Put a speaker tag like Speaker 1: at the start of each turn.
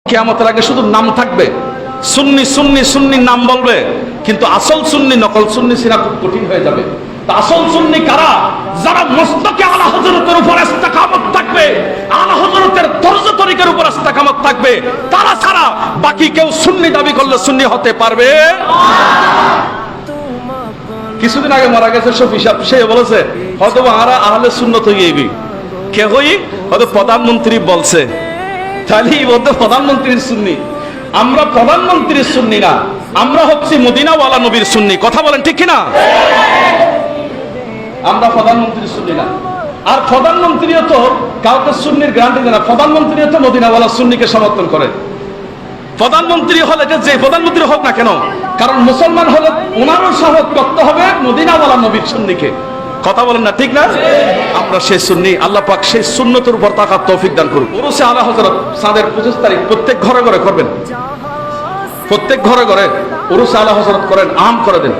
Speaker 1: কিয়ামতের আগে শুধু নাম থাকবে, সুন্নি সুন্নি সুন্নি নাম বলবে, কিন্তু আসল সুন্নি নকল সুন্নি চিনা খুব কঠিন হয়ে যাবে। তা আসল সুন্নি কারা? যারা মস্তকে আলা হযরতের উপর ইস্তেকামত থাকবে, আলা হযরতের তরজ তরিকার উপর ইস্তেকামত থাকবে, তারা ছাড়া বাকি কেউ সুন্নি দাবি করলে সুন্নি হতে পারবে। কিছুদিন আগে মারা গেছে শফি সাহেব, সে বলেছে হয়তো আমরা আহলে সুন্নত হয়ে গেবি, কে হই হয়তো প্রধানমন্ত্রী বলছে, তাহলে বলতে প্রধানমন্ত্রীর সুন্নি। আমরা প্রধানমন্ত্রীর সুন্নি না, আমরা হচ্ছি মদিনাওয়ালা নবীর সুন্নি। কথা বলেন ঠিক কিনা? আমরা প্রধানমন্ত্রীর সুন্নি না। আর প্রধানমন্ত্রীও তো কাউকে সুন্নির গ্যারান্টি দেয় না, প্রধানমন্ত্রীও তো মদিনাওয়ালা সুন্নিকে সমর্থন করে। প্রধানমন্ত্রী হলে যে প্রধানমন্ত্রী হোক না কেন, কারণ মুসলমান হলে ওনারও সাহস করতে হবে মদিনাওয়ালা নবীর সুন্নিকে। কথা বলেন না ঠিক না? আমরা সেই সুন্নি, আল্লাহ পাক সেই সুন্নতের উপর তাকাত তৌফিক দান করুন। উরুসে আলা হযরত চাঁদের 25 তারিখ প্রত্যেক ঘরে ঘরে করবেন, প্রত্যেক ঘরে ঘরে উরুসে আলা হযরত করেন, আম করে দেন।